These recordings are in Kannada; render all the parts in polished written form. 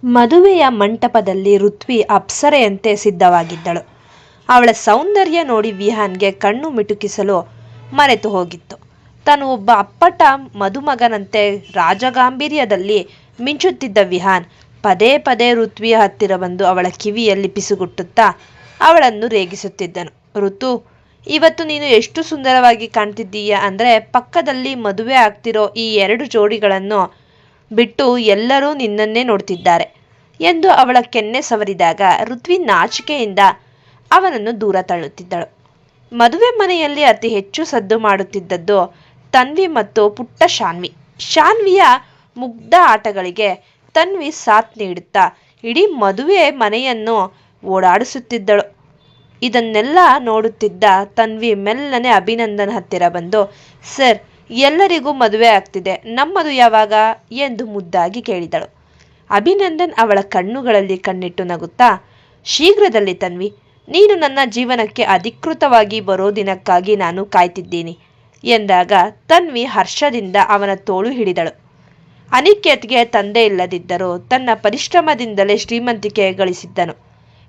ಮದುವೆಯ ಮಂಟಪದಲ್ಲಿ ಋತ್ವಿ ಅಪ್ಸರೆಯಂತೆ ಸಿದ್ಧವಾಗಿದ್ದಳು. ಅವಳ ಸೌಂದರ್ಯ ನೋಡಿ ವಿಹಾನ್ಗೆ ಕಣ್ಣು ಮಿಟುಕಿಸಲು ಮರೆತು ಹೋಗಿತ್ತು. ತಾನು ಒಬ್ಬ ಅಪ್ಪಟ ಮದುಮಗನಂತೆ ರಾಜಗಾಂಭೀರ್ಯದಲ್ಲಿ ಮಿಂಚುತ್ತಿದ್ದ ವಿಹಾನ್ ಪದೇ ಪದೇ ಋತ್ವಿಯ ಹತ್ತಿರ ಬಂದು ಅವಳ ಕಿವಿಯಲ್ಲಿ ಪಿಸುಗುಟ್ಟುತ್ತಾ ಅವಳನ್ನು ರೇಗಿಸುತ್ತಿದ್ದನು. ಋತು, ಇವತ್ತು ನೀನು ಎಷ್ಟು ಸುಂದರವಾಗಿ ಕಾಣ್ತಿದ್ದೀಯ ಅಂದರೆ ಪಕ್ಕದಲ್ಲಿ ಮದುವೆ ಆಗ್ತಿರೋ ಈ 2 ಜೋಡಿಗಳನ್ನು ಬಿಟ್ಟು ಎಲ್ಲರೂ ನಿನ್ನನ್ನೇ ನೋಡ್ತಿದ್ದಾರೆ ಎಂದು ಅವಳ ಕೆನ್ನೆ ಸವರಿದಾಗ ಋತ್ವಿ ನಾಚಿಕೆಯಿಂದ ಅವನನ್ನು ದೂರ ತಳ್ಳುತ್ತಿದ್ದಳು. ಮದುವೆ ಮನೆಯಲ್ಲಿ ಅತಿ ಹೆಚ್ಚು ಸದ್ದು ಮಾಡುತ್ತಿದ್ದದ್ದು ತನ್ವಿ ಮತ್ತು ಪುಟ್ಟ ಶಾನ್ವಿ. ಶಾನ್ವಿಯ ಮುಗ್ಧ ಆಟಗಳಿಗೆ ತನ್ವಿ ಸಾಥ್ ನೀಡುತ್ತಾ ಇಡೀ ಮದುವೆ ಮನೆಯನ್ನು ಓಡಾಡಿಸುತ್ತಿದ್ದಳು. ಇದನ್ನೆಲ್ಲ ನೋಡುತ್ತಿದ್ದ ತನ್ವಿ ಮೆಲ್ಲನೆ ಅಭಿನಂದನ್ ಹತ್ತಿರ ಬಂದು, ಸರ್, ಎಲ್ಲರಿಗೂ ಮದುವೆ ಆಗ್ತಿದೆ, ನಮ್ಮದು ಯಾವಾಗ ಎಂದು ಮುದ್ದಾಗಿ ಕೇಳಿದಳು. ಅಭಿನಂದನ್ ಅವಳ ಕಣ್ಣುಗಳಲ್ಲಿ ಕಣ್ಣಿಟ್ಟು ನಗುತ್ತಾ, ಶೀಘ್ರದಲ್ಲಿ ತನ್ವಿ, ನೀನು ನನ್ನ ಜೀವನಕ್ಕೆ ಅಧಿಕೃತವಾಗಿ ಬರೋ ದಿನಕ್ಕಾಗಿ ನಾನು ಕಾಯ್ತಿದ್ದೀನಿ ಎಂದಾಗ ತನ್ವಿ ಹರ್ಷದಿಂದ ಅವನ ತೋಳು ಹಿಡಿದಳು. ಅನಿಕೇತ್ಗೆ ತಂದೆ ಇಲ್ಲದಿದ್ದರೂ ತನ್ನ ಪರಿಶ್ರಮದಿಂದಲೇ ಶ್ರೀಮಂತಿಕೆ ಗಳಿಸಿದ್ದನು.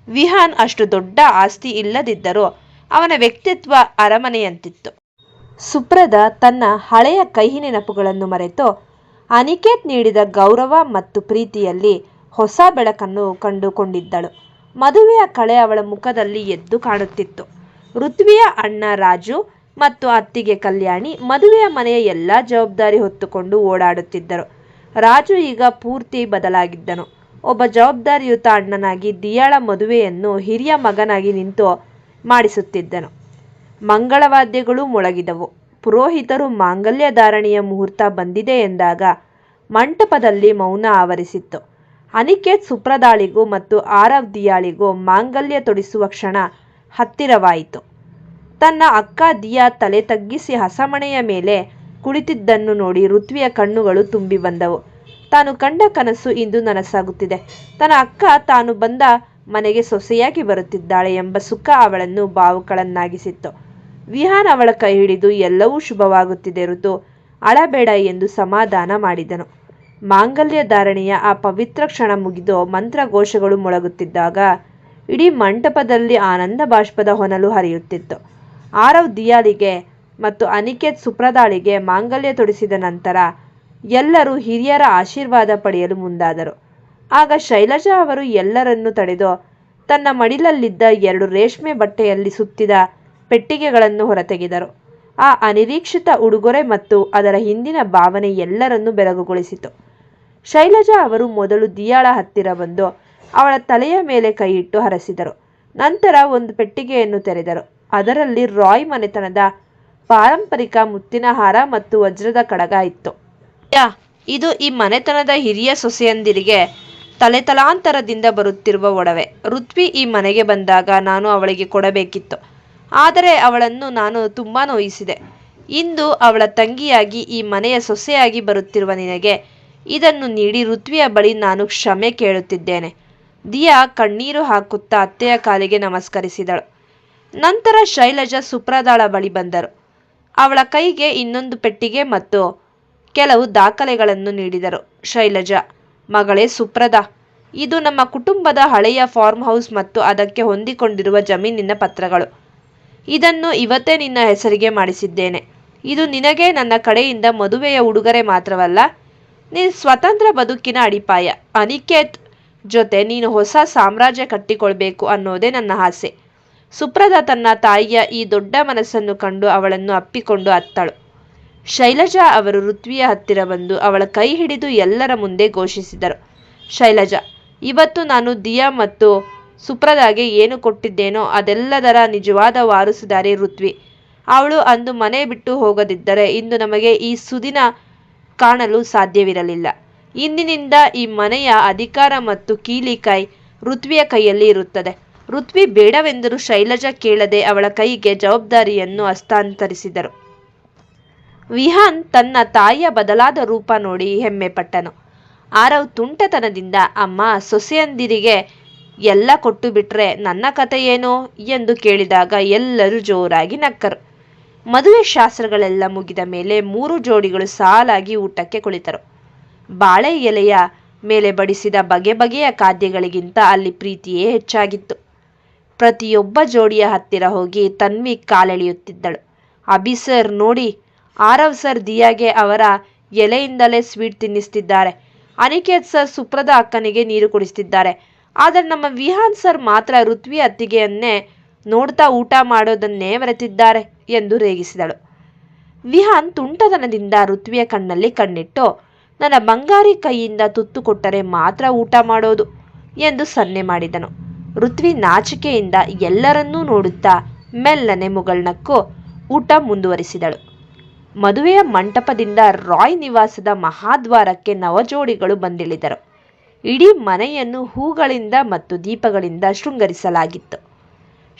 ವಿಹಾನ್ ಅಷ್ಟು ದೊಡ್ಡ ಆಸ್ತಿ ಇಲ್ಲದಿದ್ದರೂ ಅವನ ವ್ಯಕ್ತಿತ್ವ ಅರಮನೆಯಂತಿತ್ತು. ಸುಪ್ರದಾ ತನ್ನ ಹಳೆಯ ಕಹಿ ನೆನಪುಗಳನ್ನು ಮರೆತು ಅನಿಕೇತ್ ನೀಡಿದ ಗೌರವ ಮತ್ತು ಪ್ರೀತಿಯಲ್ಲಿ ಹೊಸ ಬೆಳಕನ್ನು ಕಂಡುಕೊಂಡಿದ್ದಳು. ಮದುವೆಯ ಕಳೆ ಅವಳ ಮುಖದಲ್ಲಿ ಎದ್ದು ಕಾಣುತ್ತಿತ್ತು. ಋತ್ವಿಯ ಅಣ್ಣ ರಾಜು ಮತ್ತು ಅತ್ತಿಗೆ ಕಲ್ಯಾಣಿ ಮದುವೆಯ ಮನೆಯ ಎಲ್ಲ ಜವಾಬ್ದಾರಿ ಹೊತ್ತುಕೊಂಡು ಓಡಾಡುತ್ತಿದ್ದರು. ರಾಜು ಈಗ ಪೂರ್ತಿ ಬದಲಾಗಿದ್ದನು. ಒಬ್ಬ ಜವಾಬ್ದಾರಿಯುತ ಅಣ್ಣನಾಗಿ ದಿಯಾಳ ಮದುವೆಯನ್ನು ಹಿರಿಯ ಮಗನಾಗಿ ನಿಂತು ಮಾಡಿಸುತ್ತಿದ್ದನು. ಮಂಗಳವಾದ್ಯಗಳು ಮೊಳಗಿದವು. ಪುರೋಹಿತರು ಮಾಂಗಲ್ಯ ಧಾರಣೆಯ ಮುಹೂರ್ತ ಬಂದಿದೆ ಎಂದಾಗ ಮಂಟಪದಲ್ಲಿ ಮೌನ ಆವರಿಸಿತ್ತು. ಅನಿಕೇತ್ ಸುಪ್ರದಾಳಿಗೂ ಮತ್ತು ಆರವ್ ದಿಯಾಳಿಗೂ ಮಾಂಗಲ್ಯ ತೊಡಿಸುವ ಕ್ಷಣ ಹತ್ತಿರವಾಯಿತು. ತನ್ನ ಅಕ್ಕ ದಿಯಾ ತಲೆ ತಗ್ಗಿಸಿ ಹಸಮಣೆಯ ಮೇಲೆ ಕುಳಿತಿದ್ದನ್ನು ನೋಡಿ ಋತ್ವಿಯ ಕಣ್ಣುಗಳು ತುಂಬಿ ಬಂದವು. ತಾನು ಕಂಡ ಕನಸು ಇಂದು ನನಸಾಗುತ್ತಿದೆ. ತನ್ನ ಅಕ್ಕ ತಾನು ಬಂದ ಮನೆಗೆ ಸೊಸೆಯಾಗಿ ಬರುತ್ತಿದ್ದಾಳೆ ಎಂಬ ಸುಖ ಅವಳನ್ನು ಭಾವುಕಳನ್ನಾಗಿಸಿತ್ತು. ವಿಹಾನ್ ಅವಳ ಕೈ ಹಿಡಿದು ಎಲ್ಲವೂ ಶುಭವಾಗುತ್ತಿದೆ ಋತು, ಅಳಬೇಡ ಎಂದು ಸಮಾಧಾನ ಮಾಡಿದನು. ಮಾಂಗಲ್ಯ ಧಾರಣೆಯ ಆ ಪವಿತ್ರ ಕ್ಷಣ ಮುಗಿದು ಮಂತ್ರಘೋಷಗಳು ಮೊಳಗುತ್ತಿದ್ದಾಗ ಇಡೀ ಮಂಟಪದಲ್ಲಿ ಆನಂದ ಬಾಷ್ಪದ ಹೊನಲು ಹರಿಯುತ್ತಿತ್ತು. ಆರವ್ ದಿಯಾಳಿಗೆ ಮತ್ತು ಅನಿಕೇತ್ ಸುಪ್ರದಾಳಿಗೆ ಮಾಂಗಲ್ಯ ತೊಡಿಸಿದ ನಂತರ ಎಲ್ಲರೂ ಹಿರಿಯರ ಆಶೀರ್ವಾದ ಪಡೆಯಲು ಮುಂದಾದರು. ಆಗ ಶೈಲಜಾ ಅವರು ಎಲ್ಲರನ್ನೂ ತಡೆದು ತನ್ನ ಮಡಿಲಲ್ಲಿದ್ದ 2 ರೇಷ್ಮೆ ಬಟ್ಟೆಯಲ್ಲಿ ಸುತ್ತಿದ ಪೆಟ್ಟಿಗೆಗಳನ್ನು ಹೊರತೆಗೆದರು. ಆ ಅನಿರೀಕ್ಷಿತ ಉಡುಗೊರೆ ಮತ್ತು ಅದರ ಹಿಂದಿನ ಭಾವನೆ ಎಲ್ಲರನ್ನೂ ಬೆರಗುಗೊಳಿಸಿತು. ಶೈಲಜಾ ಅವರು ಮೊದಲು ದಿಯಾಳ ಹತ್ತಿರ ಬಂದು ಅವಳ ತಲೆಯ ಮೇಲೆ ಕೈಯಿಟ್ಟು ಹರಸಿದರು. ನಂತರ ಒಂದು ಪೆಟ್ಟಿಗೆಯನ್ನು ತೆರೆದರು. ಅದರಲ್ಲಿ ರಾಯ್ ಮನೆತನದ ಪಾರಂಪರಿಕ ಮುತ್ತಿನ ಹಾರ ಮತ್ತು ವಜ್ರದ ಕಡಗ ಇತ್ತು. ಇದು ಈ ಮನೆತನದ ಹಿರಿಯ ಸೊಸೆಯಂದಿರಿಗೆ ತಲೆತಲಾಂತರದಿಂದ ಬರುತ್ತಿರುವ ಒಡವೆ. ಋತ್ವಿ ಈ ಮನೆಗೆ ಬಂದಾಗ ನಾನು ಅವಳಿಗೆ ಕೊಡಬೇಕಿತ್ತು, ಆದರೆ ಅವಳನ್ನು ನಾನು ತುಂಬಾ ನೋಯಿಸಿದೆ. ಇಂದು ಅವಳ ತಂಗಿಯಾಗಿ ಈ ಮನೆಯ ಸೊಸೆಯಾಗಿ ಬರುತ್ತಿರುವ ನಿನಗೆ ಇದನ್ನು ನೀಡಿ ಋತ್ವಿಯ ಬಳಿ ನಾನು ಕ್ಷಮೆ ಕೇಳುತ್ತಿದ್ದೇನೆ. ದಿಯಾ ಕಣ್ಣೀರು ಹಾಕುತ್ತಾ ಅತ್ತೆಯ ಕಾಲಿಗೆ ನಮಸ್ಕರಿಸಿದಳು. ನಂತರ ಶೈಲಜಾ ಸುಪ್ರದಾಳ ಬಳಿ ಬಂದರು. ಅವಳ ಕೈಗೆ ಇನ್ನೊಂದು ಪೆಟ್ಟಿಗೆ ಮತ್ತು ಕೆಲವು ದಾಖಲೆಗಳನ್ನು ನೀಡಿದರು. ಶೈಲಜಾ, ಮಗಳೇ ಸುಪ್ರದಾ, ಇದು ನಮ್ಮ ಕುಟುಂಬದ ಹಳೆಯ ಫಾರ್ಮ್ ಹೌಸ್ ಮತ್ತು ಅದಕ್ಕೆ ಹೊಂದಿಕೊಂಡಿರುವ ಜಮೀನಿನ ಪತ್ರಗಳು. ಇದನ್ನು ಇವತ್ತೇ ನಿನ್ನ ಹೆಸರಿಗೆ ಮಾಡಿಸಿದ್ದೇನೆ. ಇದು ನಿನಗೆ ನನ್ನ ಕಡೆಯಿಂದ ಮದುವೆಯ ಉಡುಗೊರೆ ಮಾತ್ರವಲ್ಲ, ನೀನು ಸ್ವತಂತ್ರ ಬದುಕಿನ ಅಡಿಪಾಯ. ಅನಿಕೇತ್ ಜೊತೆ ನೀನು ಹೊಸ ಸಾಮ್ರಾಜ್ಯ ಕಟ್ಟಿಕೊಳ್ಬೇಕು ಅನ್ನೋದೇ ನನ್ನ ಆಸೆ. ಸುಪ್ರದಾ ತನ್ನ ತಾಯಿಯ ಈ ದೊಡ್ಡ ಮನಸ್ಸನ್ನು ಕಂಡು ಅವಳನ್ನು ಅಪ್ಪಿಕೊಂಡು ಅತ್ತಳು. ಶೈಲಜಾ ಅವರು ಋತ್ವಿಯ ಹತ್ತಿರ ಬಂದು ಅವಳ ಕೈ ಹಿಡಿದು ಎಲ್ಲರ ಮುಂದೆ ಘೋಷಿಸಿದರು. ಶೈಲಜಾ, ಇವತ್ತು ನಾನು ದಿಯಾ ಮತ್ತು ಸುಪ್ರದಾಗೆ ಏನು ಕೊಟ್ಟಿದ್ದೇನೋ ಅದೆಲ್ಲದರ ನಿಜವಾದ ವಾರಸುದಾರಿ ಋತ್ವಿ. ಅವಳು ಅಂದು ಮನೆ ಬಿಟ್ಟು ಹೋಗದಿದ್ದರೆ ಇಂದು ನಮಗೆ ಈ ಸುದಿನ ಕಾಣಲು ಸಾಧ್ಯವಿರಲಿಲ್ಲ. ಇಂದಿನಿಂದ ಈ ಮನೆಯ ಅಧಿಕಾರ ಮತ್ತು ಕೀಲಿಕೈ ಋತ್ವಿಯ ಕೈಯಲ್ಲಿ ಇರುತ್ತದೆ. ಋತ್ವಿ ಬೇಡವೆಂದರೂ ಶೈಲಜಾ ಕೇಳದೆ ಅವಳ ಕೈಗೆ ಜವಾಬ್ದಾರಿಯನ್ನು ಹಸ್ತಾಂತರಿಸಿದರು. ವಿಹಾನ್ ತನ್ನ ತಾಯಿಯ ಬದಲಾದ ರೂಪ ನೋಡಿ ಹೆಮ್ಮೆ ಪಟ್ಟನು. ಆರವ್ ತುಂಟತನದಿಂದ, ಅಮ್ಮ, ಸೊಸೆಯಂದಿರಿಗೆ ಎಲ್ಲ ಕೊಟ್ಟು ಬಿಟ್ರೆ ನನ್ನ ಕತೆ ಏನು ಎಂದು ಕೇಳಿದಾಗ ಎಲ್ಲರೂ ಜೋರಾಗಿ ನಕ್ಕರು. ಮದುವೆ ಶಾಸ್ತ್ರಗಳೆಲ್ಲ ಮುಗಿದ ಮೇಲೆ 3 ಜೋಡಿಗಳು ಸಾಲಾಗಿ ಊಟಕ್ಕೆ ಕುಳಿತರು. ಬಾಳೆ ಎಲೆಯ ಮೇಲೆ ಬಡಿಸಿದ ಬಗೆ ಬಗೆಯ ಖಾದ್ಯಗಳಿಗಿಂತ ಅಲ್ಲಿ ಪ್ರೀತಿಯೇ ಹೆಚ್ಚಾಗಿತ್ತು. ಪ್ರತಿಯೊಬ್ಬ ಜೋಡಿಯ ಹತ್ತಿರ ಹೋಗಿ ತನ್ವಿ ಕಾಲೆಳೆಯುತ್ತಿದ್ದಳು. ಅಭಿ ಸರ್ ನೋಡಿ, ಆರವ್ ಸರ್ ದಿಯಾಗೆ ಅವರ ಎಲೆಯಿಂದಲೇ ಸ್ವೀಟ್ ತಿನ್ನಿಸ್ತಿದ್ದಾರೆ. ಅನಿಕೇತ್ ಸರ್ ಸುಪ್ರದ ಅಕ್ಕನಿಗೆ ನೀರು ಕುಡಿಸ್ತಿದ್ದಾರೆ. ಆದರೆ ನಮ್ಮ ವಿಹಾನ್ ಸರ್ ಮಾತ್ರ ಋತ್ವಿ ಅತ್ತಿಗೆಯನ್ನೇ ನೋಡ್ತಾ ಊಟ ಮಾಡೋದನ್ನೇ ಮರೆತಿದ್ದಾರೆ ಎಂದು ರೇಗಿಸಿದಳು. ವಿಹಾನ್ ತುಂಟತನದಿಂದ ಋತ್ವಿಯ ಕಣ್ಣಲ್ಲಿ ಕಣ್ಣಿಟ್ಟು, ನನ್ನ ಬಂಗಾರಿ ಕೈಯಿಂದ ತುತ್ತು ಕೊಟ್ಟರೆ ಮಾತ್ರ ಊಟ ಮಾಡೋದು ಎಂದು ಸನ್ನೆ ಮಾಡಿದನು. ಋತ್ವಿ ನಾಚಿಕೆಯಿಂದ ಎಲ್ಲರನ್ನೂ ನೋಡುತ್ತಾ ಮೆಲ್ಲನೆ ಮುಗಳ್ನಕ್ಕು ಊಟ ಮುಂದುವರಿಸಿದಳು. ಮದುವೆಯ ಮಂಟಪದಿಂದ ರಾಯ್ ನಿವಾಸದ ಮಹಾದ್ವಾರಕ್ಕೆ ನವಜೋಡಿಗಳು ಬಂದಿಳಿದರು. ಇಡೀ ಮನೆಯನ್ನು ಹೂಗಳಿಂದ ಮತ್ತು ದೀಪಗಳಿಂದ ಶೃಂಗರಿಸಲಾಗಿತ್ತು.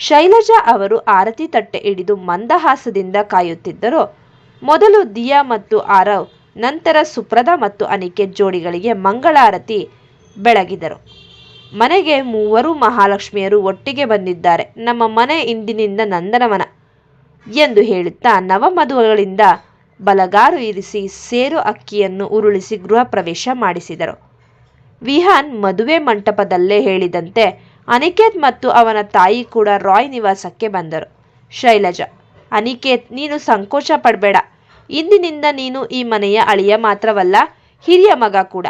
ಶೈಲಜಾ ಅವರು ಆರತಿ ತಟ್ಟೆ ಹಿಡಿದು ಮಂದಹಾಸದಿಂದ ಕಾಯುತ್ತಿದ್ದರು. ಮೊದಲು ದಿಯಾ ಮತ್ತು ಆರವ್, ನಂತರ ಸುಪ್ರದ ಮತ್ತು ಅನಿಕೇತ್ ಜೋಡಿಗಳಿಗೆ ಮಂಗಳಾರತಿ ಬೆಳಗಿದರು. ಮನೆಗೆ ಮೂವರು ಮಹಾಲಕ್ಷ್ಮಿಯರು ಒಟ್ಟಿಗೆ ಬಂದಿದ್ದಾರೆ. ನಮ್ಮ ಮನೆ ಇಂದಿನಿಂದ ನಂದನವನ ಎಂದು ಹೇಳುತ್ತಾ ನವಮಧುಗಳಿಂದ ಬಲಗಾರು ಇರಿಸಿ ಸೇರು ಅಕ್ಕಿಯನ್ನು ಉರುಳಿಸಿ ಗೃಹ ಪ್ರವೇಶ ಮಾಡಿಸಿದರು. ವಿಹಾನ್ ಮದುವೆ ಮಂಟಪದಲ್ಲೇ ಹೇಳಿದಂತೆ ಅನಿಕೇತ್ ಮತ್ತು ಅವನ ತಾಯಿ ಕೂಡ ರಾಯ್ ನಿವಾಸಕ್ಕೆ ಬಂದರು. ಶೈಲಜಾ, ಅನಿಕೇತ್, ನೀನು ಸಂಕೋಚ ಪಡಬೇಡ. ಇಂದಿನಿಂದ ನೀನು ಈ ಮನೆಯ ಅಳಿಯ ಮಾತ್ರವಲ್ಲ, ಹಿರಿಯ ಮಗ ಕೂಡ.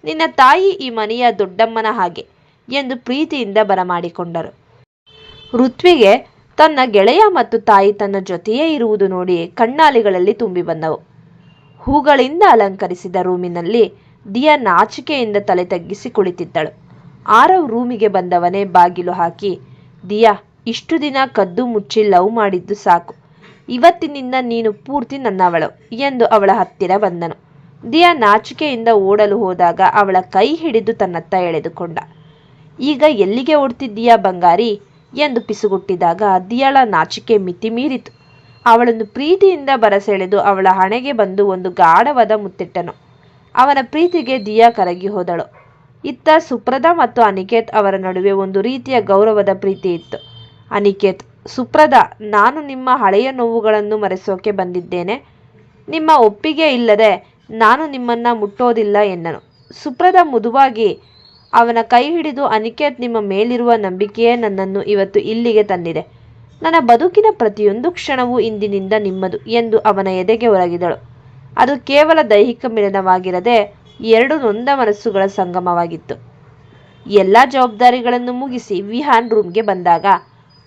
ನಿನ್ನ ತಾಯಿ ಈ ಮನೆಯ ದೊಡ್ಡಮ್ಮನ ಹಾಗೆ ಎಂದು ಪ್ರೀತಿಯಿಂದ ಬರಮಾಡಿಕೊಂಡರು. ಋತ್ವಿಗೆ ತನ್ನ ಗೆಳೆಯ ಮತ್ತು ತಾಯಿ ತನ್ನ ಜೊತೆಯೇ ಇರುವುದು ನೋಡಿ ಕಣ್ಣಾಲಿಗಳಲ್ಲಿ ತುಂಬಿ ಬಂದವು. ಹೂಗಳಿಂದ ಅಲಂಕರಿಸಿದ ರೂಮಿನಲ್ಲಿ ದಿಯಾ ನಾಚಿಕೆಯಿಂದ ತಲೆ ತಗ್ಗಿಸಿ ಕುಳಿತಿದ್ದಳು. ಆರವ್ ರೂಮಿಗೆ ಬಂದವನೇ ಬಾಗಿಲು ಹಾಕಿ, ದಿಯಾ, ಇಷ್ಟು ದಿನ ಕದ್ದು ಮುಚ್ಚಿ ಲವ್ ಮಾಡಿದ್ದು ಸಾಕು. ಇವತ್ತಿನಿಂದ ನೀನು ಪೂರ್ತಿ ನನ್ನವಳು ಎಂದು ಅವಳ ಹತ್ತಿರ ಬಂದನು. ದಿಯಾ ನಾಚಿಕೆಯಿಂದ ಓಡಲು ಹೋದಾಗ ಅವಳ ಕೈ ಹಿಡಿದು ತನ್ನತ್ತ ಎಳೆದುಕೊಂಡ. ಈಗ ಎಲ್ಲಿಗೆ ಓಡ್ತಿದ್ದೀಯಾ ಬಂಗಾರಿ ಎಂದು ಪಿಸುಗುಟ್ಟಿದಾಗ ದಿಯಾಳ ನಾಚಿಕೆ ಮಿತಿ ಮೀರಿತು. ಅವಳನ್ನು ಪ್ರೀತಿಯಿಂದ ಬರಸೆಳೆದು ಅವಳ ಹಣೆಗೆ ಬಂದು ಒಂದು ಗಾಢವಾದ ಮುತ್ತಿಟ್ಟನು. ಅವನ ಪ್ರೀತಿಗೆ ದಿಯಾ ಕರಗಿ ಹೋದಳು. ಇತ್ತ ಸುಪ್ರದ ಮತ್ತು ಅನಿಕೇತ್ ಅವರ ನಡುವೆ ಒಂದು ರೀತಿಯ ಗೌರವದ ಪ್ರೀತಿ ಇತ್ತು. ಅನಿಕೇತ್, ಸುಪ್ರದ, ನಾನು ನಿಮ್ಮ ಹಳೆಯ ನೋವುಗಳನ್ನು ಮರೆಸೋಕೆ ಬಂದಿದ್ದೇನೆ. ನಿಮ್ಮ ಒಪ್ಪಿಗೆ ಇಲ್ಲದೆ ನಾನು ನಿಮ್ಮನ್ನ ಮುಟ್ಟೋದಿಲ್ಲ ಎನ್ನನು. ಸುಪ್ರದ ಮುದುವಾಗಿ ಅವನ ಕೈ ಹಿಡಿದು, ಅನಿಕೇತ್, ನಿಮ್ಮ ಮೇಲಿರುವ ನಂಬಿಕೆಯೇ ನನ್ನನ್ನು ಇವತ್ತು ಇಲ್ಲಿಗೆ ತಂದಿದೆ. ನನ್ನ ಬದುಕಿನ ಪ್ರತಿಯೊಂದು ಕ್ಷಣವೂ ಇಂದಿನಿಂದ ನಿಮ್ಮದು ಎಂದು ಅವನ ಎದೆಗೆ ಒರಗಿದಳು. ಅದು ಕೇವಲ ದೈಹಿಕ ಮಿಲನವಾಗಿರದೆ ಎರಡು ನೊಂದ ಮನಸ್ಸುಗಳ ಸಂಗಮವಾಗಿತ್ತು. ಎಲ್ಲ ಜವಾಬ್ದಾರಿಗಳನ್ನು ಮುಗಿಸಿ ವಿಹಾನ್ ರೂಮ್ಗೆ ಬಂದಾಗ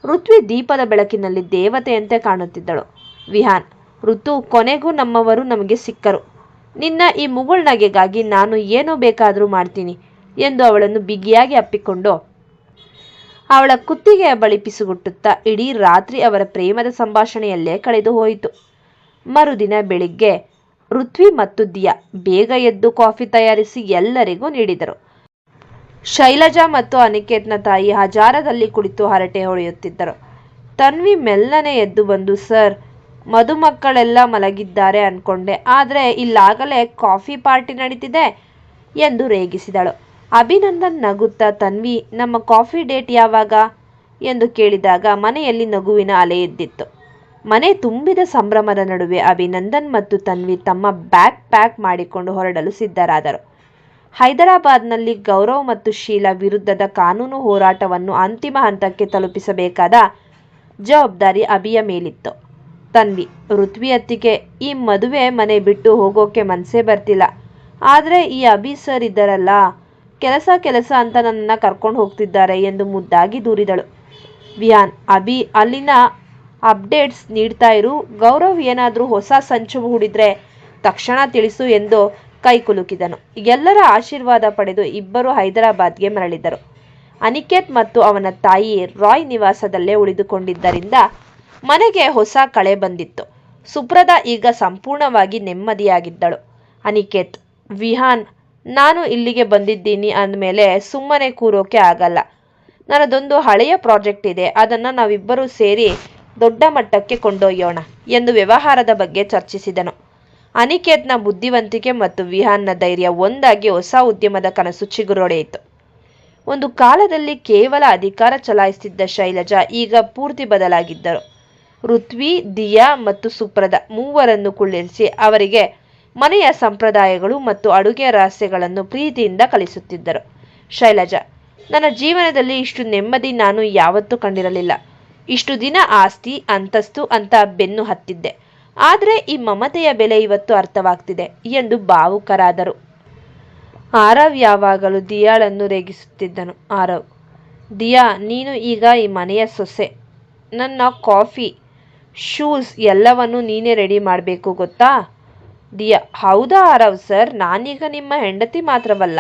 ಋತ್ವಿ ದೀಪದ ಬೆಳಕಿನಲ್ಲಿ ದೇವತೆಯಂತೆ ಕಾಣುತ್ತಿದ್ದಳು. ವಿಹಾನ್, ಋತು, ಕೊನೆಗೂ ನಮ್ಮವರು ನಮಗೆ ಸಿಕ್ಕರು. ನಿನ್ನ ಈ ಮುಗುಳ್ನಗೆಗಾಗಿ ನಾನು ಏನು ಬೇಕಾದರೂ ಮಾಡ್ತೀನಿ ಎಂದು ಅವಳನ್ನು ಬಿಗಿಯಾಗಿ ಅಪ್ಪಿಕೊಂಡು ಅವಳ ಕುತ್ತಿಗೆಯ ಬಳಿ ಪಿಸುಗುಟ್ಟುತ್ತಾ ಇಡೀ ರಾತ್ರಿ ಅವರ ಪ್ರೇಮದ ಸಂಭಾಷಣೆಯಲ್ಲೇ ಕಳೆದು ಹೋಯಿತು. ಮರುದಿನ ಬೆಳಿಗ್ಗೆ ಋತ್ವಿ ಮತ್ತು ದಿಯಾ ಬೇಗ ಎದ್ದು ಕಾಫಿ ತಯಾರಿಸಿ ಎಲ್ಲರಿಗೂ ನೀಡಿದರು. ಶೈಲಜಾ ಮತ್ತು ಅನಿಕೇತ್ನ ತಾಯಿ ಹಜಾರದಲ್ಲಿ ಕುಳಿತು ಹರಟೆ ಹೊಡೆಯುತ್ತಿದ್ದರು. ತನ್ವಿ ಮೆಲ್ಲನೆ ಎದ್ದು ಬಂದು, ಸರ್, ಮದುಮಕ್ಕಳೆಲ್ಲ ಮಲಗಿದ್ದಾರೆ ಅನ್ಕೊಂಡೆ, ಆದರೆ ಇಲ್ಲಾಗಲೇ ಕಾಫಿ ಪಾರ್ಟಿ ನಡೀತಿದೆ ಎಂದು ರೇಗಿಸಿದಳು. ಅಭಿನಂದನ್ ನಗುತ್ತಾ, ತನ್ವಿ, ನಮ್ಮ ಕಾಫಿ ಡೇಟ್ ಯಾವಾಗ ಎಂದು ಕೇಳಿದಾಗ ಮನೆಯಲ್ಲಿ ನಗುವಿನ ಅಲೆ ಎದ್ದಿತ್ತು. ಮನೆ ತುಂಬಿದ ಸಂಭ್ರಮದ ನಡುವೆ ಅಭಿನಂದನ್ ಮತ್ತು ತನ್ವಿ ತಮ್ಮ ಬ್ಯಾಗ್ ಪ್ಯಾಕ್ ಮಾಡಿಕೊಂಡು ಹೊರಡಲು ಸಿದ್ಧರಾದರು. ಹೈದರಾಬಾದ್ನಲ್ಲಿ ಗೌರವ್ ಮತ್ತು ಶೀಲಾ ವಿರುದ್ಧದ ಕಾನೂನು ಹೋರಾಟವನ್ನು ಅಂತಿಮ ಹಂತಕ್ಕೆ ತಲುಪಿಸಬೇಕಾದ ಜವಾಬ್ದಾರಿ ಅಭಿಯ ಮೇಲಿತ್ತು. ತನ್ವಿ, ಋತ್ವಿ ಅತ್ತಿಗೆ, ಈ ಮದುವೆ ಮನೆ ಬಿಟ್ಟು ಹೋಗೋಕೆ ಮನಸ್ಸೇ ಬರ್ತಿಲ್ಲ. ಆದರೆ ಈ ಅಭಿ ಸರ್ ಇದ್ದಾರಲ್ಲ, ಕೆಲಸ ಅಂತ ನನ್ನನ್ನು ಕರ್ಕೊಂಡು ಹೋಗ್ತಿದ್ದಾರೆ ಎಂದು ಮುದ್ದಾಗಿ ದೂರಿದಳು. ವಿಹಾನ್, ಅಭಿ, ಅಲ್ಲಿನ ಅಪ್ಡೇಟ್ಸ್ ನೀಡ್ತಾ ಇರು. ಗೌರವ್ ಏನಾದರೂ ಹೊಸ ಸಂಚು ಹೂಡಿದ್ರೆ ತಕ್ಷಣ ತಿಳಿಸು ಎಂದು ಕೈ ಕುಲುಕಿದನು. ಎಲ್ಲರ ಆಶೀರ್ವಾದ ಪಡೆದು ಇಬ್ಬರು ಹೈದರಾಬಾದ್ಗೆ ಮರಳಿದರು. ಅನಿಕೇತ್ ಮತ್ತು ಅವನ ತಾಯಿ ರಾಯ್ ನಿವಾಸದಲ್ಲೇ ಉಳಿದುಕೊಂಡಿದ್ದರಿಂದ ಮನೆಗೆ ಹೊಸ ಕಳೆ ಬಂದಿತ್ತು. ಸುಪ್ರದ ಈಗ ಸಂಪೂರ್ಣವಾಗಿ ನೆಮ್ಮದಿಯಾಗಿದ್ದಳು. ಅನಿಕೇತ್, ವಿಹಾನ್, ನಾನು ಇಲ್ಲಿಗೆ ಬಂದಿದ್ದೀನಿ ಅಂದಮೇಲೆ ಸುಮ್ಮನೆ ಕೂರೋಕೆ ಆಗಲ್ಲ. ನನ್ನದೊಂದು ಹಳೆಯ ಪ್ರಾಜೆಕ್ಟ್ ಇದೆ, ಅದನ್ನು ನಾವಿಬ್ಬರೂ ಸೇರಿ ದೊಡ್ಡ ಮಟ್ಟಕ್ಕೆ ಕೊಂಡೊಯ್ಯೋಣ ಎಂದು ವ್ಯವಹಾರದ ಬಗ್ಗೆ ಚರ್ಚಿಸಿದನು. ಅನಿಕೇತ್ನ ಬುದ್ಧಿವಂತಿಕೆ ಮತ್ತು ವಿಹಾನ್ನ ಧೈರ್ಯ ಒಂದಾಗಿ ಹೊಸ ಉದ್ಯಮದ ಕನಸು ಚಿಗುರೊಡೆಯಿತು. ಒಂದು ಕಾಲದಲ್ಲಿ ಕೇವಲ ಅಧಿಕಾರ ಚಲಾಯಿಸುತ್ತಿದ್ದ ಶೈಲಜಾ ಈಗ ಪೂರ್ತಿ ಬದಲಾಗಿದ್ದರು. ಋತ್ವಿ, ದಿಯಾ ಮತ್ತು ಸುಪ್ರದ ಮೂವರನ್ನು ಕುಳ್ಳಿರಿಸಿ ಅವರಿಗೆ ಮನೆಯ ಸಂಪ್ರದಾಯಗಳು ಮತ್ತು ಅಡುಗೆಯ ರಹಸ್ಯಗಳನ್ನು ಪ್ರೀತಿಯಿಂದ ಕಲಿಸುತ್ತಿದ್ದರು. ಶೈಲಜಾ: ನನ್ನ ಜೀವನದಲ್ಲಿ ಇಷ್ಟು ನೆಮ್ಮದಿ ನಾನು ಯಾವತ್ತೂ ಕಂಡಿರಲಿಲ್ಲ. ಇಷ್ಟು ದಿನ ಆಸ್ತಿ ಅಂತಸ್ತು ಅಂತ ಬೆನ್ನು ಹತ್ತಿದ್ದೆ. ಆದರೆ ಈ ಮಮತೆಯ ಬೆಲೆ ಇವತ್ತು ಅರ್ಥವಾಗ್ತಿದೆ ಎಂದು ಭಾವುಕರಾದರು. ಆರವ್ ಯಾವಾಗಲೂ ದಿಯಾಳನ್ನು ರೇಗಿಸುತ್ತಿದ್ದನು. ಆರವ್: ದಿಯಾ, ನೀನು ಈಗ ಈ ಮನೆಯ ಸೊಸೆ. ನನ್ನ ಕಾಫಿ, ಶೂಸ್ ಎಲ್ಲವನ್ನೂ ನೀನೇ ರೆಡಿ ಮಾಡಬೇಕು, ಗೊತ್ತಾ? ದಿಯಾ: ಹೌದಾ ಆರವ್ ಸರ್, ನಾನೀಗ ನಿಮ್ಮ ಹೆಂಡತಿ ಮಾತ್ರವಲ್ಲ,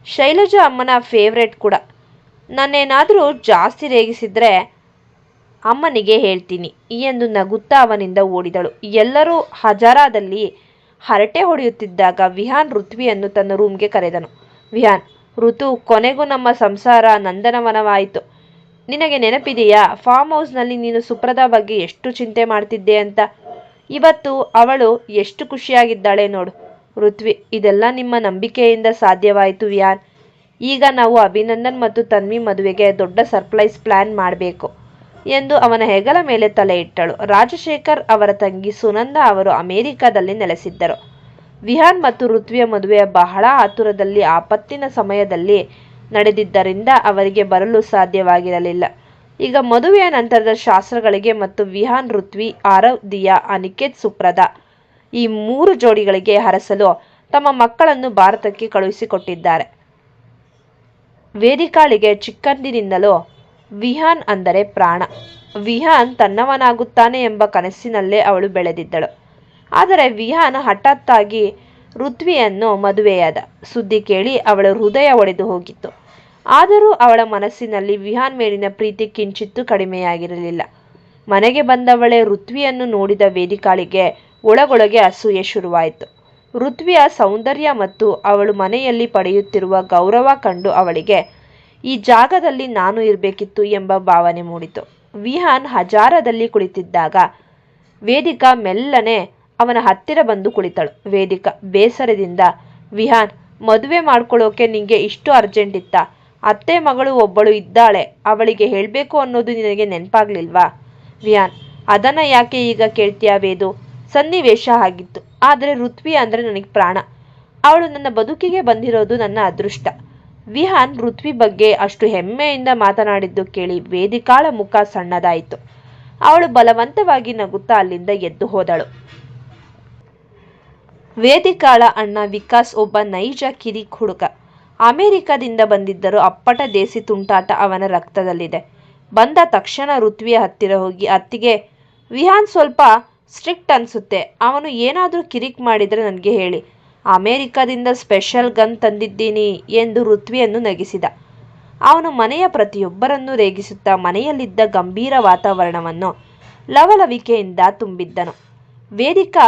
ಶೈಲಜಾ ಅಮ್ಮನ ಫೇವ್ರೇಟ್ ಕೂಡ. ನನ್ನೇನಾದರೂ ಜಾಸ್ತಿ ರೇಗಿಸಿದ್ರೆ ಅಮ್ಮನಿಗೆ ಹೇಳ್ತೀನಿ ಎಂದು ನಗುತ್ತಾ ಅವನಿಂದ ಓಡಿದಳು. ಎಲ್ಲರೂ ಹಜಾರಾದಲ್ಲಿ ಹರಟೆ ಹೊಡೆಯುತ್ತಿದ್ದಾಗ ವಿಹಾನ್ ಋತ್ವಿಯನ್ನು ತನ್ನ ರೂಮ್ಗೆ ಕರೆದನು. ವಿಹಾನ್: ಋತು, ಕೊನೆಗೂ ನಮ್ಮ ಸಂಸಾರ ನಂದನವನವಾಯಿತು. ನಿನಗೆ ನೆನಪಿದೆಯಾ ಫಾರ್ಮ್ ಹೌಸ್ನಲ್ಲಿ ನೀನು ಸುಪ್ರದಾ ಬಗ್ಗೆ ಎಷ್ಟು ಚಿಂತೆ ಮಾಡ್ತಿದ್ದೆ ಅಂತ? ಇವತ್ತು ಅವಳು ಎಷ್ಟು ಖುಷಿಯಾಗಿದ್ದಾಳೆ ನೋಡು. ಋತ್ವಿ: ಇದೆಲ್ಲ ನಿಮ್ಮ ನಂಬಿಕೆಯಿಂದ ಸಾಧ್ಯವಾಯಿತು ವಿಹಾನ್. ಈಗ ನಾವು ಅಭಿನಂದನ್ ಮತ್ತು ತನ್ವಿ ಮದುವೆಗೆ ದೊಡ್ಡ ಸರ್ಪ್ರೈಸ್ ಪ್ಲಾನ್ ಮಾಡಬೇಕು ಎಂದು ಅವನ ಹೆಗಲ ಮೇಲೆ ತಲೆ ಇಟ್ಟಳು. ರಾಜಶೇಖರ್ ಅವರ ತಂಗಿ ಸುನಂದ ಅವರು ಅಮೆರಿಕದಲ್ಲಿ ನೆಲೆಸಿದ್ದರು. ವಿಹಾನ್ ಮತ್ತು ಋತ್ವಿಯ ಮದುವೆ ಬಹಳ ಆತುರದಲ್ಲಿ ಆಪತ್ತಿನ ಸಮಯದಲ್ಲಿ ನಡೆದಿದ್ದರಿಂದ ಅವರಿಗೆ ಬರಲು ಸಾಧ್ಯವಾಗಿರಲಿಲ್ಲ. ಈಗ ಮದುವೆಯ ನಂತರದ ಶಾಸ್ತ್ರಗಳಿಗೆ ಮತ್ತು ವಿಹಾನ್, ಋತ್ವಿ, ಆರವ್, ದಿಯಾ, ಅನಿಕೇತ್, ಸುಪ್ರದಾ ಈ 3 ಜೋಡಿಗಳಿಗೆ ಹರಸಲು ತಮ್ಮ ಮಕ್ಕಳನ್ನು ಭಾರತಕ್ಕೆ ಕಳುಹಿಸಿಕೊಟ್ಟಿದ್ದಾರೆ. ವೇದಿಕಾಳಿಗೆ ಚಿಕ್ಕಂದಿನಿಂದಲೂ ವಿಹಾನ್ ಅಂದರೆ ಪ್ರಾಣ. ವಿಹಾನ್ ತನ್ನವನಾಗುತ್ತಾನೆ ಎಂಬ ಕನಸಿನಲ್ಲೇ ಅವಳು ಬೆಳೆದಿದ್ದಳು. ಆದರೆ ವಿಹಾನ್ ಹಠಾತ್ತಾಗಿ ಋತ್ವಿಯನ್ನು ಮದುವೆಯಾದ ಸುದ್ದಿ ಕೇಳಿ ಅವಳ ಹೃದಯ ಒಡೆದು ಹೋಗಿತ್ತು. ಆದರೂ ಅವಳ ಮನಸ್ಸಿನಲ್ಲಿ ವಿಹಾನ್ ಮೇಲಿನ ಪ್ರೀತಿ ಕಿಂಚಿತ್ತೂ ಕಡಿಮೆಯಾಗಿರಲಿಲ್ಲ. ಮನೆಗೆ ಬಂದವಳೆ ಋತ್ವಿಯನ್ನು ನೋಡಿದ ವೇದಿಕಾಳಿಗೆ ಒಳಗೊಳಗೆ ಅಸೂಯೆ ಶುರುವಾಯಿತು. ಋತ್ವಿಯ ಸೌಂದರ್ಯ ಮತ್ತು ಅವಳು ಮನೆಯಲ್ಲಿ ಪಡೆಯುತ್ತಿರುವ ಗೌರವ ಕಂಡು ಅವಳಿಗೆ ಈ ಜಾಗದಲ್ಲಿ ನಾನು ಇರಬೇಕಿತ್ತು ಎಂಬ ಭಾವನೆ ಮೂಡಿತು. ವಿಹಾನ್ ಹಜಾರದಲ್ಲಿ ಕುಳಿತಿದ್ದಾಗ ವೇದಿಕಾ ಮೆಲ್ಲನೆ ಅವನ ಹತ್ತಿರ ಬಂದು ಕುಳಿತಳು. ವೇದಿಕಾ ಬೇಸರದಿಂದ: ವಿಹಾನ್, ಮದುವೆ ಮಾಡ್ಕೊಳ್ಳೋಕೆ ನಿಂಗೆ ಇಷ್ಟು ಅರ್ಜೆಂಟ್ ಇತ್ತಾ? ಅತ್ತೆ ಮಗಳು ಒಬ್ಬಳು ಇದ್ದಾಳೆ, ಅವಳಿಗೆ ಹೇಳಬೇಕು ಅನ್ನೋದು ನಿನಗೆ ನೆನಪಾಗ್ಲಿಲ್ವಾ? ವಿಹಾನ್: ಅದನ್ನು ಯಾಕೆ ಈಗ ಕೇಳ್ತೀಯಾ ವೇದು? ಸನ್ನಿವೇಶ ಆಗಿತ್ತು. ಆದರೆ ಋತ್ವಿ ಅಂದರೆ ನನಗೆ ಪ್ರಾಣ. ಅವಳು ನನ್ನ ಬದುಕಿಗೆ ಬಂದಿರೋದು ನನ್ನ ಅದೃಷ್ಟ. ವಿಹಾನ್ ಋತ್ವಿ ಬಗ್ಗೆ ಅಷ್ಟು ಹೆಮ್ಮೆಯಿಂದ ಮಾತನಾಡಿದ್ದು ಕೇಳಿ ವೇದಿಕಾಳ ಮುಖ ಸಣ್ಣದಾಯಿತು. ಅವಳು ಬಲವಂತವಾಗಿ ನಗುತ್ತಾ ಅಲ್ಲಿಂದ ಎದ್ದು ಹೋದಳು. ವೇದಿಕಾಳ ಅಣ್ಣ ವಿಕಾಸ್ ಒಬ್ಬ ನೈಜ ಕಿರಿಕ್ ಹುಡುಗ. ಅಮೆರಿಕದಿಂದ ಬಂದಿದ್ದರೂ ಅಪ್ಪಟ ದೇಸಿ ತುಂಟಾಟ ಅವನ ರಕ್ತದಲ್ಲಿದೆ. ಬಂದ ತಕ್ಷಣ ಋತ್ವಿಯ ಹತ್ತಿರ ಹೋಗಿ, ಅತ್ತಿಗೆ, ವಿಹಾನ್ ಸ್ವಲ್ಪ ಸ್ಟ್ರಿಕ್ಟ್ ಅನ್ಸುತ್ತೆ. ಅವನು ಏನಾದರೂ ಕಿರಿಕ್ ಮಾಡಿದರೆ ನನಗೆ ಹೇಳಿ. ಅಮೆರಿಕದಿಂದ ಸ್ಪೆಷಲ್ ಗನ್ ತಂದಿದ್ದೀನಿ ಎಂದು ಋತ್ವಿಯನ್ನು ನಗಿಸಿದ. ಅವನು ಮನೆಯ ಪ್ರತಿಯೊಬ್ಬರನ್ನೂ ರೇಗಿಸುತ್ತಾ ಮನೆಯಲ್ಲಿದ್ದ ಗಂಭೀರ ವಾತಾವರಣವನ್ನು ಲವಲವಿಕೆಯಿಂದ ತುಂಬಿದ್ದನು. ವೇದಿಕಾ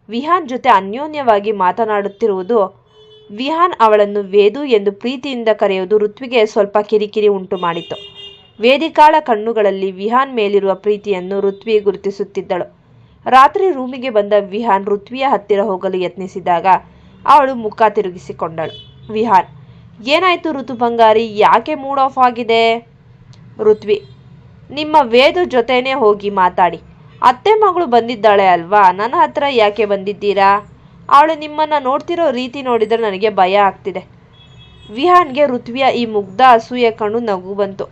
ವಿಹಾನ್ ಜೊತೆ ಅನ್ಯೋನ್ಯವಾಗಿ ಮಾತನಾಡುತ್ತಿರುವುದು, ವಿಹಾನ್ ಅವಳನ್ನು ವೇದು ಎಂದು ಪ್ರೀತಿಯಿಂದ ಕರೆಯುವುದು ಋತ್ವಿಗೆ ಸ್ವಲ್ಪ ಕಿರಿಕಿರಿ ಉಂಟು ಮಾಡಿತು. ವೇದಿಕಾಳ ಕಣ್ಣುಗಳಲ್ಲಿ ವಿಹಾನ್ ಮೇಲಿರುವ ಪ್ರೀತಿಯನ್ನು ಋತ್ವಿ ಗುರುತಿಸುತ್ತಿದ್ದಳು. ರಾತ್ರಿ ರೂಮಿಗೆ ಬಂದ ವಿಹಾನ್ ಋತ್ವಿಯ ಹತ್ತಿರ ಹೋಗಲು ಯತ್ನಿಸಿದಾಗ ಅವಳು ಮುಖ ತಿರುಗಿಸಿಕೊಂಡಳು. ವಿಹಾನ್: ಏನಾಯ್ತು ಋತು ಬಂಗಾರಿ, ಯಾಕೆ ಮೂಡ್ ಆಫ್ ಆಗಿದೆ? ಋತ್ವಿ: ನಿಮ್ಮ ವೇದು ಜೊತೆನೇ ಹೋಗಿ ಮಾತಾಡಿ. ಅತ್ತೆ ಮಗಳು ಬಂದಿದ್ದಾಳೆ ಅಲ್ವಾ, ನನ್ನ ಹತ್ರ ಯಾಕೆ ಬಂದಿದ್ದೀರಾ? ಅವಳು ನಿಮ್ಮನ್ನು ನೋಡ್ತಿರೋ ರೀತಿ ನೋಡಿದರೆ ನನಗೆ ಭಯ ಆಗ್ತಿದೆ. ವಿಹಾನ್ಗೆ ಋತ್ವಿಯ ಈ ಮುಗ್ಧ ಅಸೂಯೆ ಕಂಡು ನಗು ಬಂತು.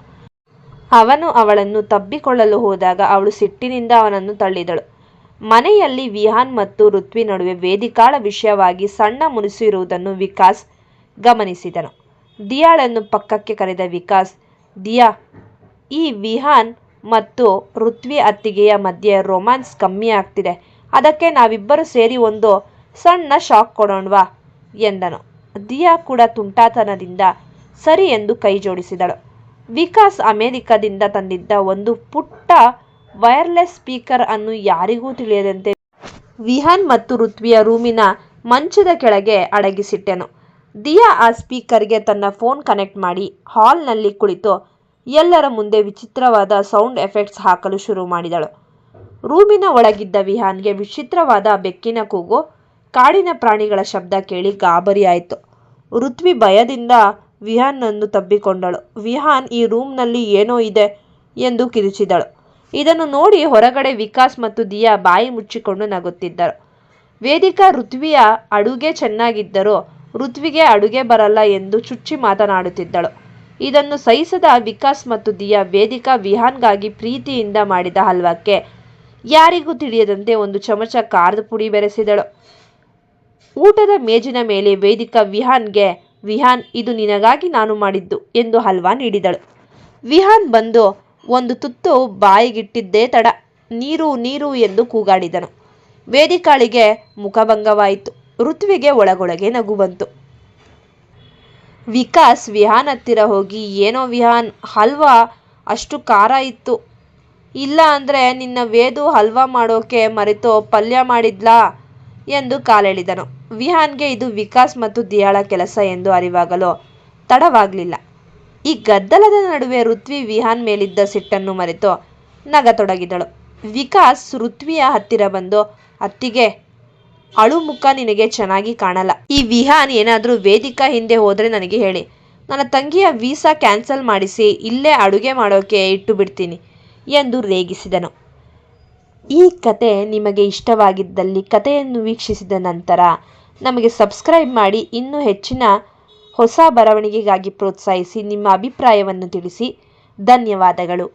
ಅವನು ಅವಳನ್ನು ತಬ್ಬಿಕೊಳ್ಳಲು ಹೋದಾಗ ಅವಳು ಸಿಟ್ಟಿನಿಂದ ಅವನನ್ನು ತಳ್ಳಿದಳು. ಮನೆಯಲ್ಲಿ ವಿಹಾನ್ ಮತ್ತು ಋತ್ವಿ ನಡುವೆ ವೇದಿಕಾಳ ವಿಷಯವಾಗಿ ಸಣ್ಣ ಮುನಿಸು ಇರುವುದನ್ನು ವಿಕಾಸ್ ಗಮನಿಸಿದನು. ದಿಯಾಳನ್ನು ಪಕ್ಕಕ್ಕೆ ಕರೆದ ವಿಕಾಸ್: ದಿಯಾ, ಈ ವಿಹಾನ್ ಮತ್ತು ಋತ್ವಿ ಅತ್ತಿಗೆಯ ಮಧ್ಯೆ ರೊಮ್ಯಾನ್ಸ್ ಕಮ್ಮಿ ಆಗ್ತಿದೆ. ಅದಕ್ಕೆ ನಾವಿಬ್ಬರು ಸೇರಿ ಒಂದು ಸಣ್ಣ ಶಾಕ್ ಕೊಡೋಣವಾ ಎಂದನು. ದಿಯಾ ಕೂಡ ತುಂಟಾತನದಿಂದ ಸರಿ ಎಂದು ಕೈ ಜೋಡಿಸಿದಳು. ವಿಕಾಸ್ ಅಮೆರಿಕದಿಂದ ತಂದಿದ್ದ ಒಂದು ಪುಟ್ಟ ವೈರ್ಲೆಸ್ ಸ್ಪೀಕರ್ ಅನ್ನು ಯಾರಿಗೂ ತಿಳಿಯದಂತೆ ವಿಹಾನ್ ಮತ್ತು ಋತ್ವಿಯ ರೂಮಿನ ಮಂಚದ ಕೆಳಗೆ ಅಡಗಿಸಿಟ್ಟೆನು. ದಿಯಾ ಆ ಸ್ಪೀಕರ್ಗೆ ತನ್ನ ಫೋನ್ ಕನೆಕ್ಟ್ ಮಾಡಿ ಹಾಲ್ನಲ್ಲಿ ಕುಳಿತು ಎಲ್ಲರ ಮುಂದೆ ವಿಚಿತ್ರವಾದ ಸೌಂಡ್ ಎಫೆಕ್ಟ್ಸ್ ಹಾಕಲು ಶುರು ಮಾಡಿದಳು. ರೂಮಿನ ಒಳಗಿದ್ದ ವಿಹಾನ್ಗೆ ವಿಚಿತ್ರವಾದ ಬೆಕ್ಕಿನ ಕೂಗು, ಕಾಡಿನ ಪ್ರಾಣಿಗಳ ಶಬ್ದ ಕೇಳಿ ಗಾಬರಿಯಾಯಿತು. ಋತ್ವಿ ಭಯದಿಂದ ವಿಹಾನ್ನನ್ನು ತಬ್ಬಿಕೊಂಡಳು. ವಿಹಾನ್, ಈ ರೂಮ್ನಲ್ಲಿ ಏನೋ ಇದೆ ಎಂದು ಕಿರುಚಿದಳು. ಇದನ್ನು ನೋಡಿ ಹೊರಗಡೆ ವಿಕಾಸ್ ಮತ್ತು ದಿಯಾ ಬಾಯಿ ಮುಚ್ಚಿಕೊಂಡು ನಗುತ್ತಿದ್ದರು. ವೇದಿಕಾ ಋತ್ವಿಯ ಅಡುಗೆ ಚೆನ್ನಾಗಿದ್ದರೂ ಋತ್ವಿಗೆ ಅಡುಗೆ ಬರಲ್ಲ ಎಂದು ಚುಚ್ಚಿ ಮಾತನಾಡುತ್ತಿದ್ದಳು. ಇದನ್ನು ಸಹಿಸದ ವಿಕಾಸ್ ಮತ್ತು ದಿಯಾ ವೇದಿಕಾ ವಿಹಾನ್ಗಾಗಿ ಪ್ರೀತಿಯಿಂದ ಮಾಡಿದ ಹಲ್ವಕ್ಕೆ ಯಾರಿಗೂ ತಿಳಿಯದಂತೆ ಒಂದು ಚಮಚ ಖಾರದ ಪುಡಿ ಬೆರೆಸಿದಳು. ಊಟದ ಮೇಜಿನ ಮೇಲೆ ವೇದಿಕಾ ವಿಹಾನ್ಗೆ, ವಿಹಾನ್, ಇದು ನಿನಗಾಗಿ ನಾನು ಮಾಡಿದ್ದು ಎಂದು ಹಲ್ವಾ ನೀಡಿದಳು. ವಿಹಾನ್ ಬಂದು ಒಂದು ತುತ್ತು ಬಾಯಿಗಿಟ್ಟಿದ್ದೇ ತಡ ನೀರು ನೀರು ಎಂದು ಕೂಗಾಡಿದನು. ವೇದಿಕಾಳಿಗೆ ಮುಖಭಂಗವಾಯಿತು. ಋತ್ವಿಗೆ ಒಳಗೊಳಗೆ ನಗು ಬಂತು. ವಿಕಾಸ್ ವಿಹಾನ್ ಹತ್ತಿರ ಹೋಗಿ, ಏನೋ ವಿಹಾನ್, ಹಲ್ವಾ ಅಷ್ಟು ಖಾರ ಇತ್ತು. ಇಲ್ಲ ಅಂದರೆ ನಿನ್ನ ವೇದು ಹಲ್ವಾ ಮಾಡೋಕೆ ಮರೆತು ಪಲ್ಯ ಮಾಡಿದ್ಲಾ ಎಂದು ಕಾಲೆಳೆದನು. ವಿಹಾನ್ಗೆ ಇದು ವಿಕಾಸ್ ಮತ್ತು ದಿಯಾಳ ಕೆಲಸ ಎಂದು ಅರಿವಾಗಲು ತಡವಾಗಲಿಲ್ಲ. ಈ ಗದ್ದಲದ ನಡುವೆ ಋತ್ವಿ ವಿಹಾನ್ ಮೇಲಿದ್ದ ಸಿಟ್ಟನ್ನು ಮರೆತು ನಗತೊಡಗಿದಳು. ವಿಕಾಸ್ ಋತ್ವಿಯ ಹತ್ತಿರ ಬಂದು, ಅತ್ತಿಗೆ, ಅಳು ಮುಖ ನಿನಗೆ ಚೆನ್ನಾಗಿ ಕಾಣಲ್ಲ. ಈ ವಿಹಾನ್ ಏನಾದರೂ ವೇದಿಕಾ ಹಿಂದೆ ಹೋದರೆ ನನಗೆ ಹೇಳಿ. ನನ್ನ ತಂಗಿಯ ವೀಸಾ ಕ್ಯಾನ್ಸಲ್ ಮಾಡಿಸಿ ಇಲ್ಲೇ ಅಡುಗೆ ಮಾಡೋಕೆ ಇಟ್ಟು ಬಿಡ್ತೀನಿ ಎಂದು ರೇಗಿಸಿದನು. ಈ ಕತೆ ನಿಮಗೆ ಇಷ್ಟವಾಗಿದ್ದಲ್ಲಿ ಕತೆಯನ್ನು ವೀಕ್ಷಿಸಿದ ನಂತರ ನಮಗೆ ಸಬ್ಸ್ಕ್ರೈಬ್ ಮಾಡಿ. ಇನ್ನೂ ಹೆಚ್ಚಿನ ಹೊಸ ಬರವಣಿಗೆಗಾಗಿ ಪ್ರೋತ್ಸಾಹಿಸಿ. ನಿಮ್ಮ ಅಭಿಪ್ರಾಯವನ್ನು ತಿಳಿಸಿ. ಧನ್ಯವಾದಗಳು.